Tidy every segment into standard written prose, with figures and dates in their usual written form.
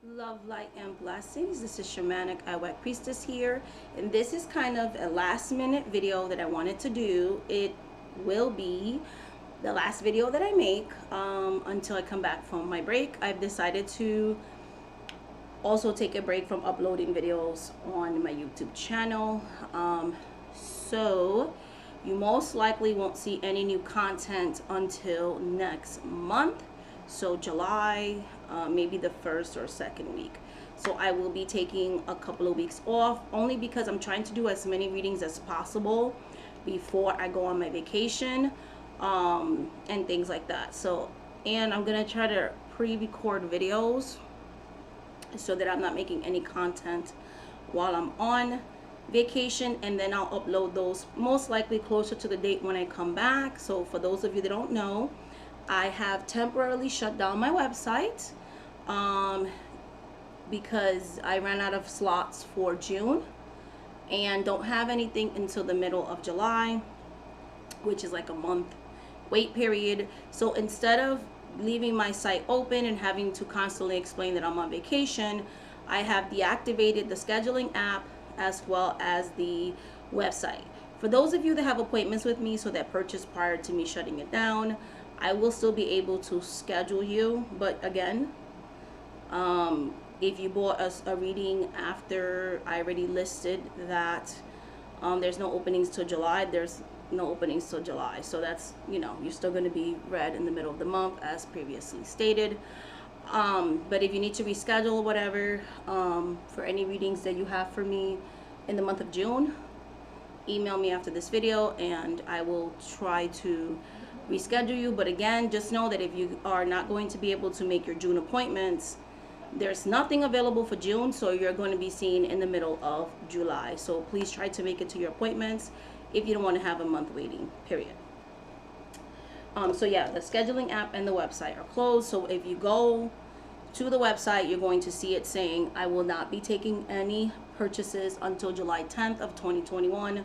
Love, light, and blessings. This is Shamanic Iwak Priestess here, and this is kind of a last minute video that I wanted to do. It will be the last video that I make until I come back from my break. I've decided to also take a break from uploading videos on my YouTube channel. So you most likely won't see any new content until next month. So July, maybe the first or second week. So I will be taking a couple of weeks off only because I'm trying to do as many readings as possible before I go on my vacation and things like that. So, and I'm gonna try to pre-record videos so that I'm not making any content while I'm on vacation, and then I'll upload those most likely closer to the date when I come back. So for those of you that don't know, I have temporarily shut down my website because I ran out of slots for June and don't have anything until the middle of July, which is like a month wait period. So instead of leaving my site open and having to constantly explain that I'm on vacation, I have deactivated the scheduling app as well as the website. For those of you that have appointments with me, so that purchase prior to me shutting it down, I will still be able to schedule you. But again, if you bought a reading after I already listed that there's no openings till July, there's no openings till July. So that's, you know, you're still going to be read in the middle of the month as previously stated. But if you need to reschedule or whatever for any readings that you have for me in the month of June, email me after this video and I will try to reschedule you. But again, just know that if you are not going to be able to make your June appointments, there's nothing available for June, so you're going to be seen in the middle of July. So please try to make it to your appointments if you don't want to have a month waiting period. So yeah, the scheduling app and the website are closed. So if you go to the website, you're going to see it saying I will not be taking any purchases until July 10th of 2021.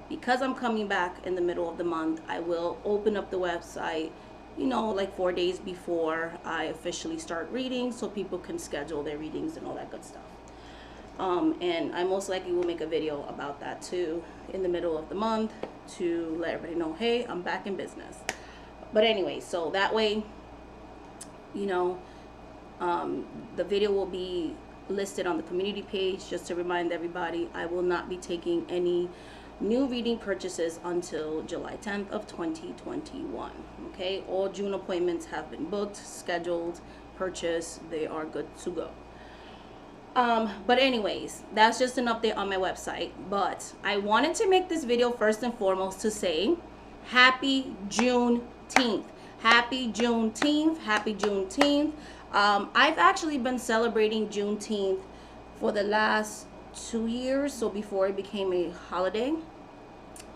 Because I'm coming back in the middle of the month, I will open up the website, you know, like 4 days before I officially start reading, so people can schedule their readings and all that good stuff. And I most likely will make a video about that too in the middle of the month to let everybody know, hey, I'm back in business. But anyway, so that way, you know, the video will be listed on the community page. Just to remind everybody, I will not be taking any new reading purchases until July 10th of 2021. Okay, all June appointments have been booked, scheduled, purchased. They are good to go. But anyways, that's just an update on my website. But I wanted to make this video first and foremost to say happy Juneteenth. Happy Juneteenth. Happy Juneteenth. I've actually been celebrating Juneteenth for the last 2 years, so before it became a holiday.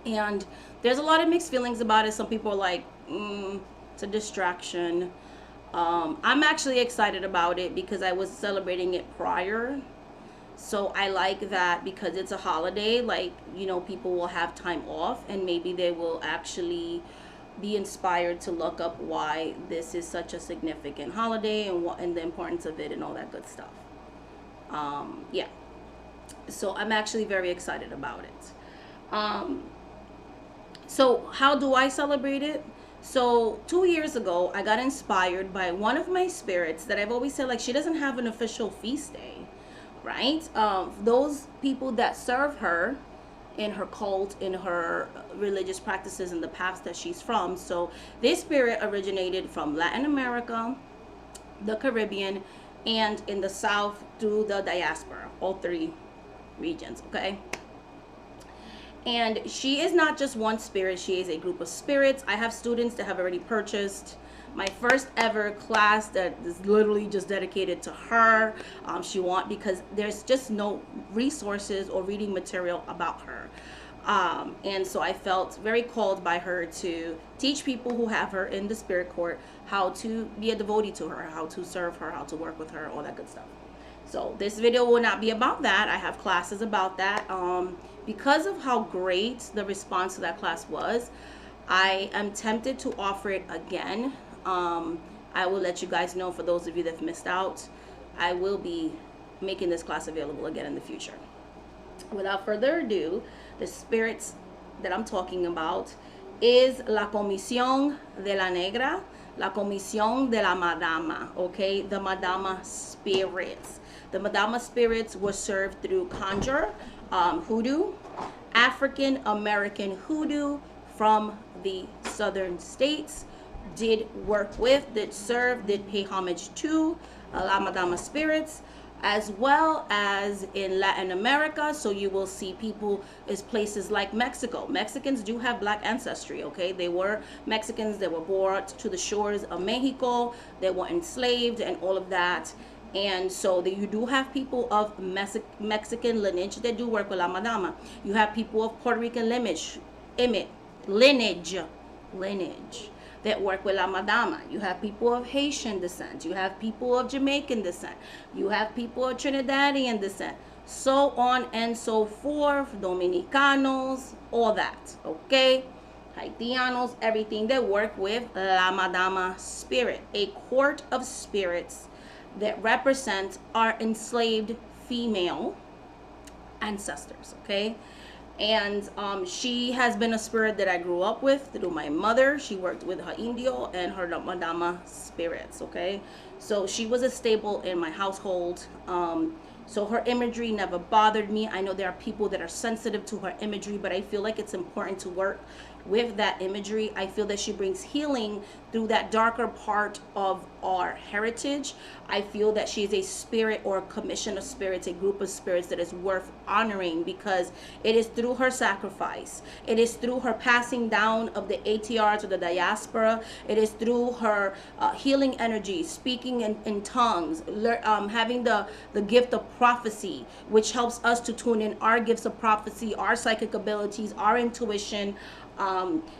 And there's a lot of mixed feelings about it. Some people are like, it's a distraction. I'm actually excited about it because I was celebrating it prior. So I like that because it's a holiday, like, you know, people will have time off and maybe they will actually be inspired to look up why this is such a significant holiday and the importance of it and all that good stuff. Yeah. So I'm actually very excited about it. So how do I celebrate it? So 2 years ago, I got inspired by one of my spirits that I've always said, like, she doesn't have an official feast day, right? Those people that serve her in her cult, in her religious practices, and the paths that she's from. So this spirit originated from Latin America, the Caribbean, and in the South through the diaspora, all three regions, okay? And she is not just one spirit, she is a group of spirits. I have students that have already purchased my first ever class that is literally just dedicated to her. Because there's just no resources or reading material about her. And so I felt very called by her to teach people who have her in the spirit court how to be a devotee to her, how to serve her, how to work with her, all that good stuff. So this video will not be about that. I have classes about that. Because of how great the response to that class was, I am tempted to offer it again. I will let you guys know, for those of you that have missed out. I will be making this class available again in the future. Without further ado, the spirits that I'm talking about is La Comisión de la Negra, La Comisión de la Madama, okay? The Madama Spirits. The Madama Spirits was served through conjure, hoodoo, African American hoodoo from the southern states, did work with, did serve, did pay homage to La Madama Spirits, as well as in Latin America. So you will see people is places like Mexico. Mexicans do have black ancestry, okay? They were Mexicans that were brought to the shores of Mexico, they were enslaved and all of that. And so you do have people of Mexican lineage that do work with La Madama. You have people of Puerto Rican lineage that work with La Madama. You have people of Haitian descent. You have people of Jamaican descent. You have people of Trinidadian descent. So on and so forth. Dominicanos, all that. Okay? Haitianos, everything that work with La Madama Spirit. A court of spirits that represent our enslaved female ancestors. Okay? And she has been a spirit that I grew up with through my mother. She worked with her Indio and her Madama Spirits, okay? So she was a staple in my household. So her imagery never bothered me. I know there are people that are sensitive to her imagery, but I feel like it's important to work with that imagery. I feel that she brings healing through that darker part of our heritage. I feel that she is a spirit or a commission of spirits, a group of spirits that is worth honoring, because it is through her sacrifice. It is through her passing down of the ATRs or the diaspora. It is through her healing energy, speaking in tongues, having the gift of prophecy, which helps us to tune in our gifts of prophecy, our psychic abilities, our intuition.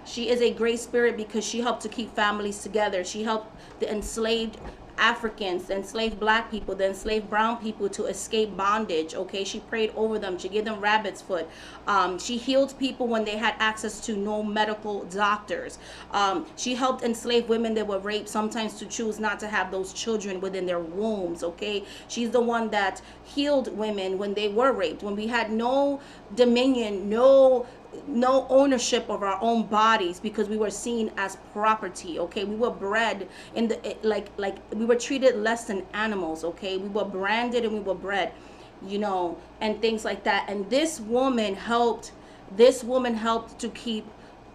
She is a great spirit because she helped to keep families together. She helped the enslaved Africans, the enslaved black people, the enslaved brown people to escape bondage. Okay, she prayed over them. She gave them rabbit's foot. She healed people when they had access to no medical doctors. She helped enslaved women that were raped sometimes to choose not to have those children within their wombs. Okay, she's the one that healed women when they were raped, when we had no dominion, no ownership of our own bodies, because we were seen as property. Okay, we were bred in the like we were treated less than animals. Okay, we were branded and we were bred, and things like that. And this woman helped to keep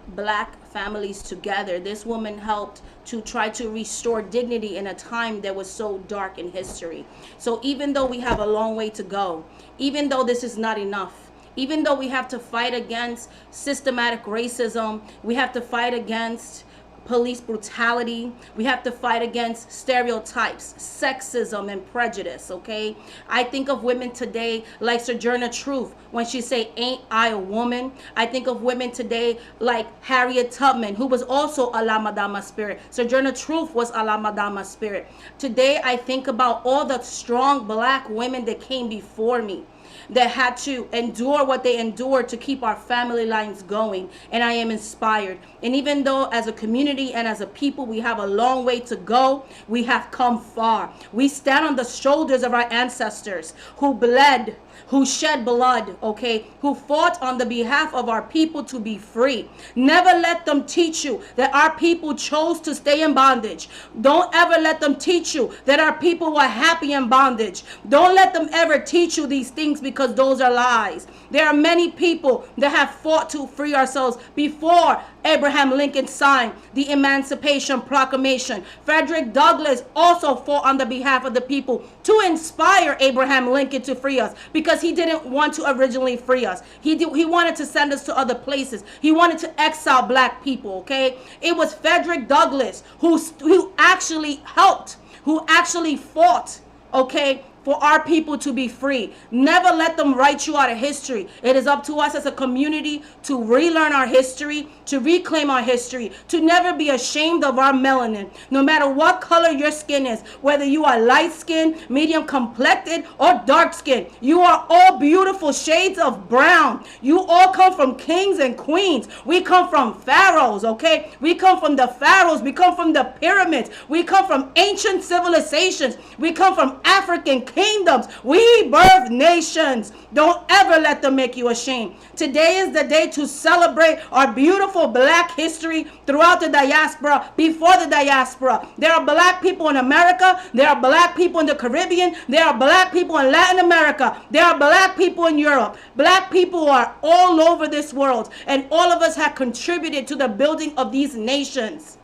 black families together. This woman helped to try to restore dignity in a time that was so dark in history. So even though we have a long way to go, even though this is not enough, even though we have to fight against systematic racism, we have to fight against police brutality, we have to fight against stereotypes, sexism, and prejudice, okay? I think of women today like Sojourner Truth when she say, "Ain't I a woman?" I think of women today like Harriet Tubman, who was also a La Madama spirit. Sojourner Truth was a La Madama spirit. Today, I think about all the strong black women that came before me, that had to endure what they endured to keep our family lines going. And I am inspired. And even though as a community and as a people we have a long way to go, we have come far. We stand on the shoulders of our ancestors who bled, who shed blood, okay, who fought on the behalf of our people to be free. Never let them teach you that our people chose to stay in bondage. Don't ever let them teach you that our people were happy in bondage. Don't let them ever teach you these things, because those are lies. There are many people that have fought to free ourselves before Abraham Lincoln signed the Emancipation Proclamation. Frederick Douglass also fought on the behalf of the people to inspire Abraham Lincoln to free us, because he didn't want to originally free us. He wanted to send us to other places. He wanted to exile black people, okay? It was Frederick Douglass who actually helped, who actually fought, okay, for our people to be free. Never let them write you out of history. It is up to us as a community to relearn our history, to reclaim our history, to never be ashamed of our melanin. No matter what color your skin is, whether you are light skinned, medium complected, or dark skinned, you are all beautiful shades of brown. You all come from kings and queens. We come from pharaohs, okay? We come from the pharaohs. We come from the pyramids. We come from ancient civilizations. We come from African kingdoms. We birth nations. Don't ever let them make you ashamed. Today is the day to celebrate our beautiful black history throughout the diaspora, before the diaspora. There are black people in America. There are black people in the Caribbean. There are black people in Latin America. There are black people in Europe. Black people are all over this world, and all of us have contributed to the building of these nations.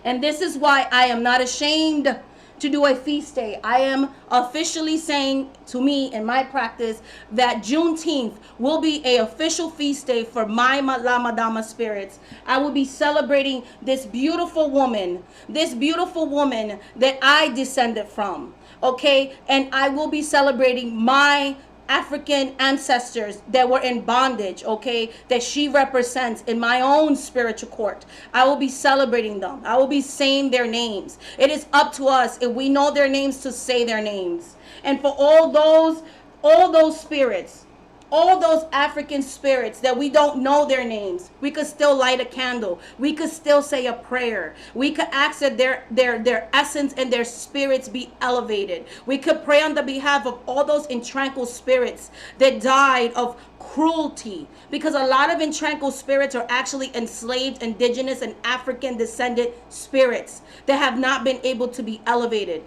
And this is why I am not ashamed to do a feast day. I am officially saying, to me in my practice, that Juneteenth will be a official feast day for my La Madama Spirits. I will be celebrating this beautiful woman that I descended from, okay? And I will be celebrating my African ancestors that were in bondage, okay, that she represents in my own spiritual court. I will be celebrating them. I will be saying their names. It is up to us, if we know their names, to say their names. And for all those spirits, all those African spirits that we don't know their names, we could still light a candle. We could still say a prayer. We could ask that their essence and their spirits be elevated. We could pray on the behalf of all those intranquil spirits that died of cruelty, because a lot of intranquil spirits are actually enslaved indigenous and African descended spirits that have not been able to be elevated.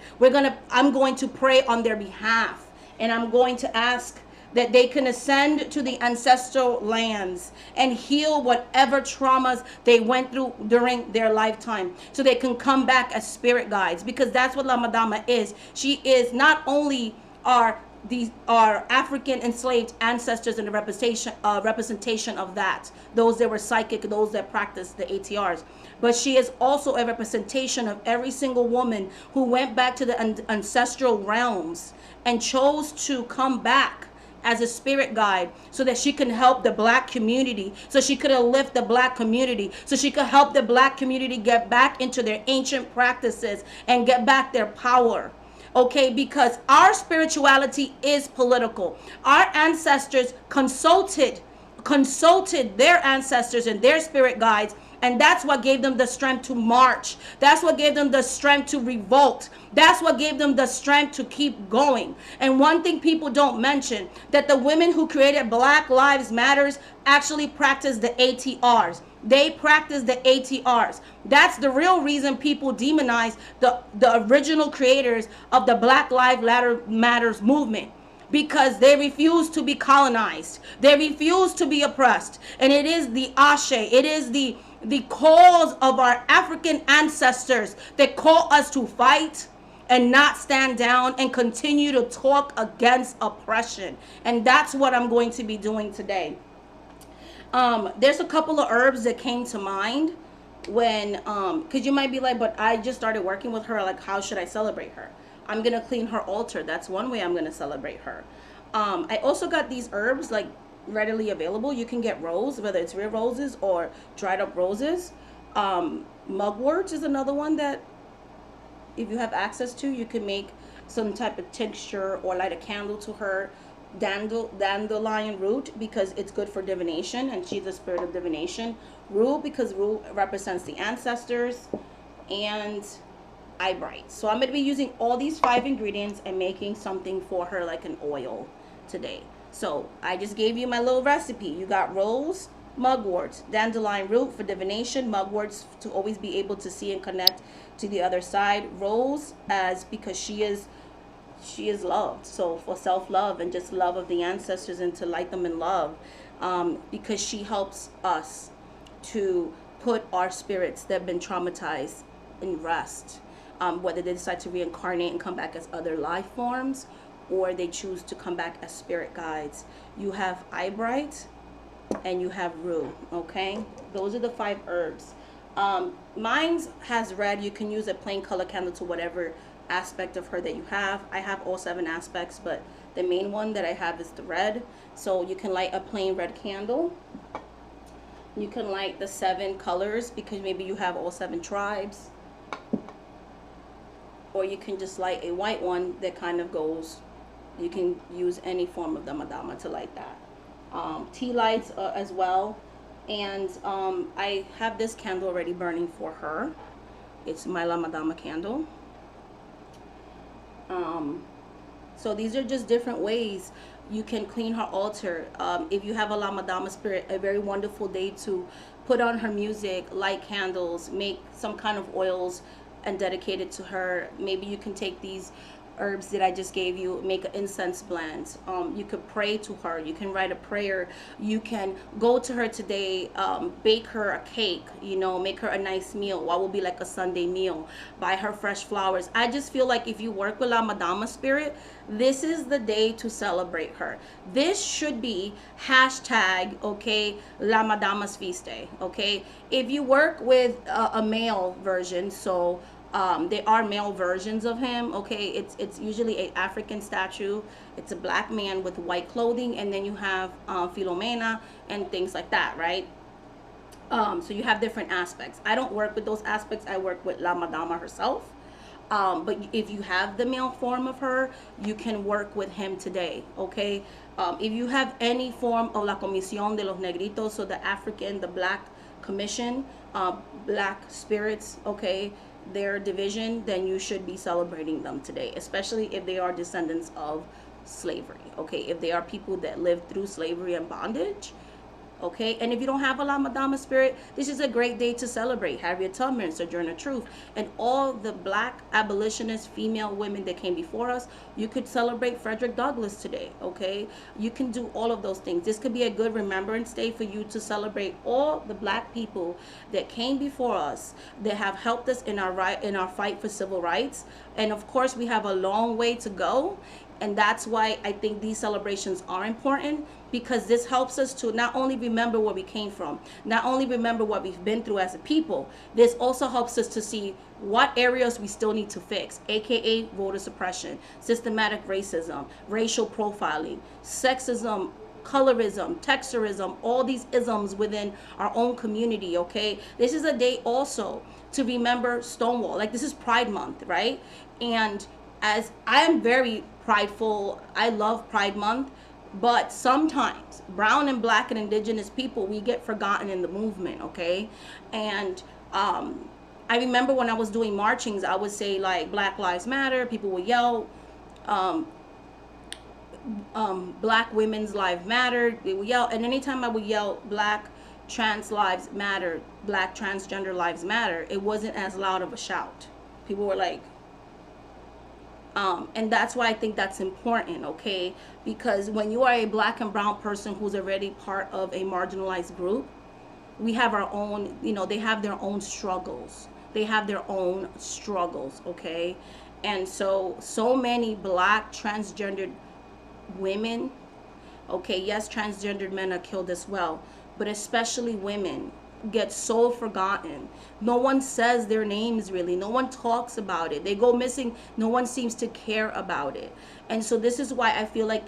I'm going to pray on their behalf, and I'm going to ask that they can ascend to the ancestral lands and heal whatever traumas they went through during their lifetime, so they can come back as spirit guides, because that's what La Madama is. She is not only our African enslaved ancestors and the representation of that, those that were psychic, those that practiced the ATRs, but she is also a representation of every single woman who went back to the ancestral realms and chose to come back as a spirit guide, so that she can help the black community, so she could lift the black community, so she could help the black community get back into their ancient practices and get back their power. Okay, because our spirituality is political. Our ancestors consulted their ancestors and their spirit guides, and that's what gave them the strength to march. That's what gave them the strength to revolt. That's what gave them the strength to keep going. And one thing people don't mention, that the women who created Black Lives Matters actually practiced the ATRs. They practiced the ATRs. That's the real reason people demonize the original creators of the Black Lives Matters movement, because they refuse to be colonized. They refuse to be oppressed. And it is the Ashe, it is the cause of our African ancestors that call us to fight and not stand down and continue to talk against oppression. And that's what I'm going to be doing today. There's a couple of herbs that came to mind when, because you might be like, but I just started working with her, like, how should I celebrate her? I'm going to clean her altar. That's one way I'm going to celebrate her. I also got these herbs, like, readily available. You can get rose, whether it's real roses or dried up roses. Mugwort is another one that, if you have access to, you can make some type of tincture or light a candle to her. Dandelion root, because it's good for divination, and she's a spirit of divination. Rue, because rue represents the ancestors. And eyebright. So I'm going to be using all these 5 ingredients and making something for her, like an oil today. So I just gave you my little recipe. You got rose, mugwort, dandelion root for divination, mugworts to always be able to see and connect to the other side, rose as because she is loved, so for self-love and just love of the ancestors and to light them in love, because she helps us to put our spirits that have been traumatized in rest, whether they decide to reincarnate and come back as other life forms, or they choose to come back as spirit guides. You have eyebright and you have rue. Okay, those are the 5 herbs. Mine has red. You can use a plain color candle to whatever aspect of her that you have. I have all 7 aspects, but the main one that I have is the red. So you can light a plain red candle. You can light the 7 colors because maybe you have all 7 tribes. Or you can just light a white one that kind of goes, you can use any form of the Madama to light that. Tea lights as well. And I have this candle already burning for her. It's my La Madama candle. So these are just different ways you can clean her altar. If you have a La Madama Spirit, a very wonderful day to put on her music, light candles, make some kind of oils and dedicate it to her. Maybe you can take these herbs that I just gave you, make an incense blend. You could pray to her. You can write a prayer. You can go to her today, bake her a cake, you know, make her a nice meal. What will be like a Sunday meal? Buy her fresh flowers. I just feel like if you work with La Madama Spirit, this is the day to celebrate her. This should be hashtag, okay, La Madama's Feast Day, okay? If you work with a male version, so there are male versions of him, okay? It's usually an African statue. It's a black man with white clothing, and then you have Philomena and things like that, right? So you have different aspects. I don't work with those aspects. I work with La Madama herself. But if you have the male form of her, you can work with him today, okay? If you have any form of La Comisión de los Negritos, so the African, the Black Commission, Black Spirits, okay, their division, then you should be celebrating them today, especially if they are descendants of slavery, okay? If they are people that lived through slavery and bondage, okay? And if you don't have a La Madama Spirit, this is a great day to celebrate Harriet Tubman, Sojourner Truth, and all the black abolitionist female women that came before us. You could celebrate Frederick Douglass today, okay? You can do all of those things. This could be a good remembrance day for you to celebrate all the black people that came before us, that have helped us in our fight for civil rights. And of course, we have a long way to go. And that's why I think these celebrations are important, because this helps us to not only remember where we came from, not only remember what we've been through as a people, this also helps us to see what areas we still need to fix, aka voter suppression, systematic racism, racial profiling, sexism, colorism, texturism, all these isms within our own community, okay? This is a day also to remember Stonewall. Like, this is Pride Month, right? And as I am very prideful, I love Pride Month, but sometimes brown and black and indigenous people, we get forgotten in the movement, okay? And I remember when I was doing marchings, I would say like Black Lives Matter, people would yell, Black Women's Lives Matter, they would yell, and anytime I would yell Black Trans Lives Matter, Black Transgender Lives Matter, it wasn't as loud of a shout. People were like, and that's why I think that's important, okay? Because when you are a black and brown person who's already part of a marginalized group, we have our own, you know, they have their own struggles. They have their own struggles, okay? And so many black transgendered women, okay, yes, transgendered men are killed as well, but especially women get so forgotten. No one says their names really. No one talks about it. They go missing. No one seems to care about it. And so this is why I feel like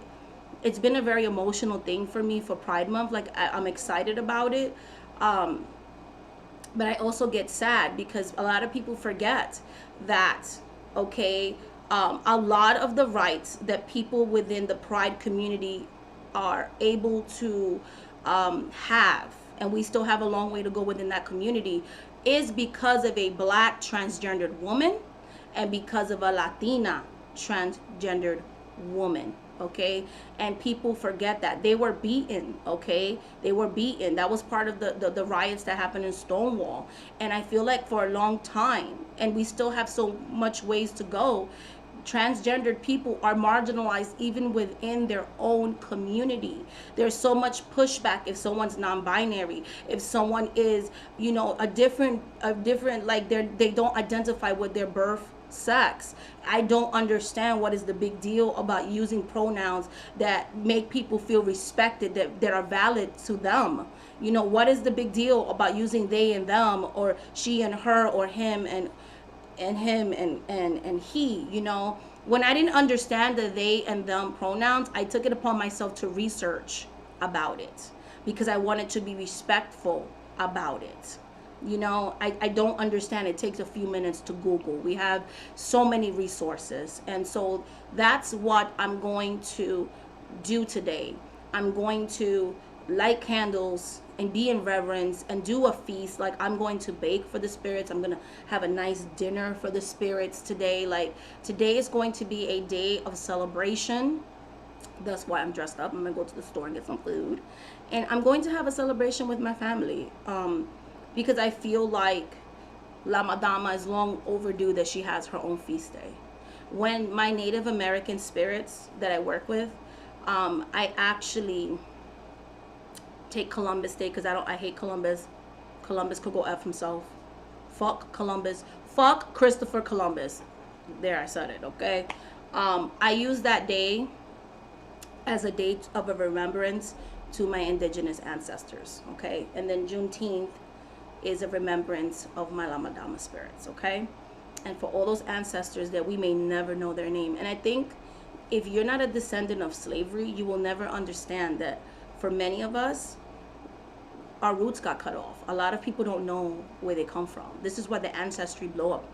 it's been a very emotional thing for me for Pride Month. Like, I'm excited about it. But I also get sad because a lot of people forget that, okay, a lot of the rights that people within the Pride community are able to have, and we still have a long way to go within that community, is because of a black transgendered woman and because of a Latina transgendered woman, okay? And people forget that. They were beaten, okay? They were beaten. That was part of the riots that happened in Stonewall. And I feel like for a long time, and we still have so much ways to go, transgendered people are marginalized even within their own community. There's so much pushback if someone's non-binary, if someone is, you know, a different like they don't identify with their birth sex. I don't understand what is the big deal about using pronouns that make people feel respected, that are valid to them. You know, what is the big deal about using they and them, or she and her, or him and and him and he, you know. When I didn't understand the they and them pronouns, I took it upon myself to research about it because I wanted to be respectful about it. You know, I don't understand. It takes a few minutes to Google. We have so many resources. And so that's what I'm going to do today. I'm going to light candles and be in reverence and do a feast. Like, I'm going to bake for the spirits. I'm going to have a nice dinner for the spirits today. Like, today is going to be a day of celebration. That's why I'm dressed up. I'm going to go to the store and get some food. And I'm going to have a celebration with my family. Because I feel like La Madama is long overdue that she has her own feast day. When my Native American spirits that I work with, I actually take Columbus Day because I hate Columbus. Columbus could go F himself. Fuck Columbus. Fuck Christopher Columbus. There, I said it, okay? I use that day as a date of a remembrance to my indigenous ancestors, okay? And then Juneteenth is a remembrance of my La Madama spirits, okay? And for all those ancestors that we may never know their name. And I think if you're not a descendant of slavery, you will never understand that for many of us, our roots got cut off. A lot of people don't know where they come from. This is why the ancestry blow up.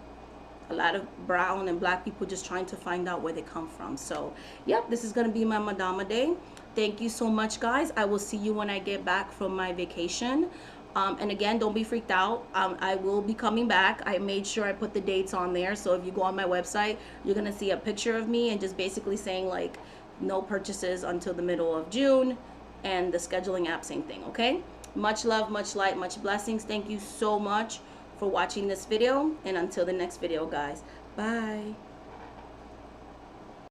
A lot of brown and black people just trying to find out where they come from. So, yep, this is going to be my Madama Day. Thank you so much, guys. I will see you when I get back from my vacation. And again, don't be freaked out. I will be coming back. I made sure I put the dates on there. So if you go on my website, you're going to see a picture of me and just basically saying like no purchases until the middle of June, and the scheduling app, same thing. Okay. Much love, much light, much blessings. Thank you so much for watching this video. And until the next video, guys. Bye.